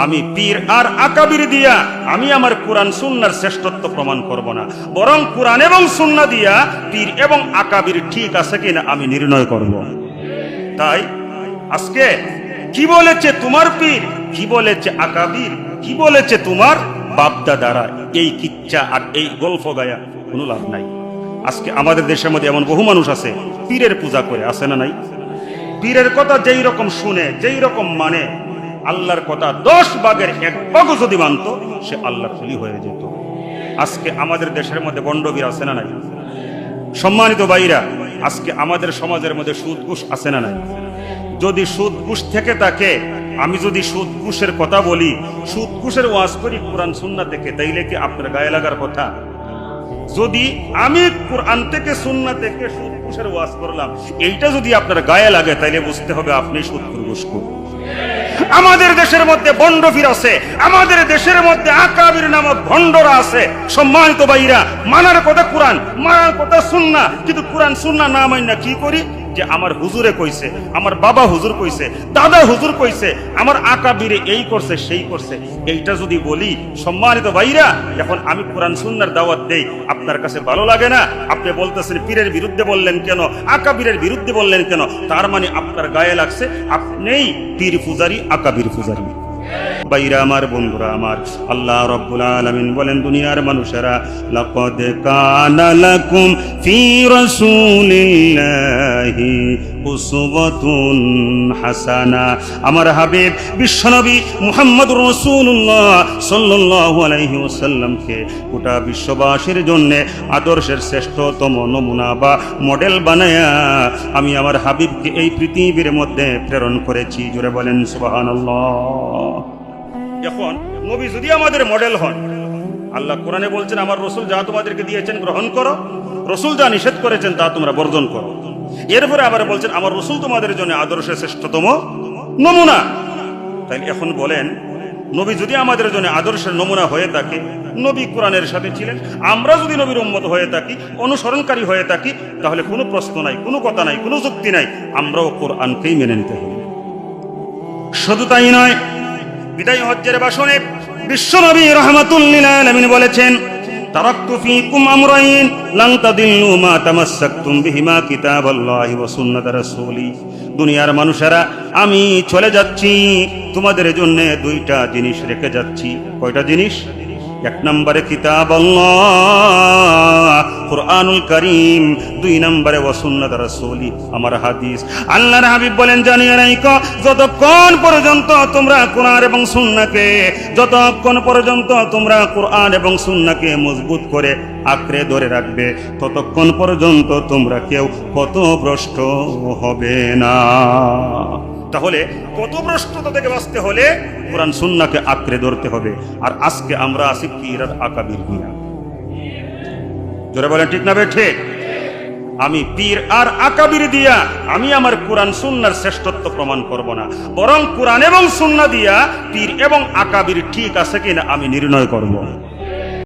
আমি পীর আর আকাবির দিয়া আমি আমার কোরআন সুন্নাহর শ্রেষ্ঠত্ব প্রমাণ করব না, বরং কোরআন এবং সুন্নাহ দিয়া পীর এবং আকাবির ঠিক আছে কিনা আমি নির্ণয় করব। তাই আজকে কি বলেছে তোমার পীর, কি বলেছে আকাবির, কি বলেছে তোমার বাপদাদারা, এই কিচ্ছা আর এই গল্প গায়া কোনো লাভ নাই। আজকে আমাদের দেশের মধ্যে এমন বহু মানুষ আছে পীরের পূজা করে, আছে না নাই? পীরের কথা যেই রকম শুনে, যেই রকম মানে, আল্লাহর কথা 10 ভাগের 1 ভাগও যদি মানত সে আল্লাহর ওলি হয়ে যেত। আজকে আমাদের দেশের মধ্যে বন্ডবীর আছে না নাই? সম্মানিত ভাইরা, আজকে আমাদের সমাজের মধ্যে সুদ ঘুষ আছে না নাই? যদি সুদ ঘুষ থেকে থাকে, আমি যদি সুদ ঘুষের কথা বলি, সুদ ঘুষের ওয়াজ করি কোরআন সুন্নাহ থেকে, তাইলে কি আপনার গায়ে লাগার কথা? যদি আমি কোরআন থেকে সুন্নাহ থেকে সুদ ঘুষের ওয়াজ করলাম, এইটা যদি আপনার গায়ে লাগে, তাইলে বুঝতে হবে আপনি সুদ ঘুষ করুন। আমাদের দেশের মধ্যে বন্ডফির আছে, আমাদের দেশের মধ্যে আকাবির নামক ভণ্ডরা আছে। সম্মানিত ভাইরা, মানার কথা কোরআন, মানার কথা সুন্নাহ, কিন্তু কোরআন সুন্নাহ না মাইনা কি করি যে আমার হুজুরে কইছে, আমার বাবা হুজুর কইছে, দাদা হুজুর কইছে, আমার আকাবিরে এই করছে সেই করছে, এইটা যদি বলি, সম্মানিত ভাইরা, এখন আমি কোরআন সুন্নাহর দাওয়াত দেই, আপনার কাছে ভালো লাগে না? আপনি বলতেছেন পীরের বিরুদ্ধে বললেন কেন, আকাবিরের বিরুদ্ধে বললেন কেন? তার মানে আপনার গায়ে লাগছে আপনিই পীর পূজারি, আকাবির পূজারি। ভাইরা আমার, বন্ধুরা আমার, আল্লাহ রাব্বুল আলামিন বলেন, দুনিয়ার মানুষেরা, লাকাদ কানা লাকুম ফি রাসূলিল্লাহি উসওয়াতুন হাসানা। আমার হাবিব বিশ্বনবী মুহাম্মদুর রাসূলুল্লাহ সাল্লাল্লাহু আলাইহি ওয়াসাল্লামকে গোটা বিশ্ববাসীর জন্য আদর্শের শ্রেষ্ঠতম নমুনা বা মডেল বানায়া আমি আমার হাবিবকে এই পৃথিবীর মধ্যে প্রেরণ করেছি। জোরে বলেন সুবহানাল্লাহ। এখন নবী যদি আমাদের মডেল হন, আল্লাহ কোরআনে বলছেন আমার রসুল যা তোমাদেরকে দিয়েছেন গ্রহণ করো, রসুল যা নিষেধ করেছেন তা তোমরা বর্জন করো। এরপরে আবার বলছেন আমার রসুল তোমাদের জন্য আদর্শের শ্রেষ্ঠতম নমুনা। তাই এখন বলেন, নবী যদি আমাদের জন্য আদর্শের নমুনা হয়ে থাকে, নবী কোরআনের সাথে ছিলেন, আমরা যদি নবীর উম্মত হয়ে থাকি, অনুসরণকারী হয়ে থাকি, তাহলে কোনো প্রশ্ন নাই, কোনো কথা নাই, কোনো যুক্তি নাই, আমরাও কোরআনকেই মেনে নিতে হবে। শুধু তাই নয়, বিদায় হজ্জের ভাষণে বিশ্বনবী রাহমাতুল লিল আলামিন বলেছেন, তারাকতু ফীকুম আমরাইন লান তাদিল্লু মা তামাসসাকতুম বিহিমা কিতাবাল্লাহি ওয়া সুন্নাত রাসূলি। দুনিয়ার মানুষেরা, আমি চলে যাচ্ছি, তোমাদের জন্য 2টা জিনিস রেখে যাচ্ছি। কয়টা জিনিস? 1 নম্বরে কিতাবাল্লাহ কুরআনুল কারীম, 2 নম্বরে ওয়া সুন্নাত রাসূলি আমার হাদিস। আল্লাহর হাবিব বলেন, জানিয়ে রাখো, যতক্ষণ পর্যন্ত তোমরা কোরআন এবং সুন্নাহকে, যতক্ষণ পর্যন্ত তোমরা কোরআন এবং সুন্নাহকে মজবুত করে আঁকড়ে ধরে রাখবে, ততক্ষণ পর্যন্ত তোমরা কেউ পথভ্রষ্ট হবে না। তাহলে পথভ্রষ্টতা থেকে বাঁচতে হলে কোরআন সুন্নাহকে আঁকড়ে ধরতে হবে। আর আজকে আমরা আছি পীর আর আকাবির দিয়া। জোরে বলেন ঠিক না ঠিক? আমি পীর আর আকাবির দিয়া আমি আমার কোরআন সুন্নাহর শ্রেষ্ঠত্ব প্রমাণ করব না, বরং কোরআন এবং সুন্নাহ দিয়া পীর এবং আকাবির ঠিক আছে কিনা আমি নির্ণয় করব।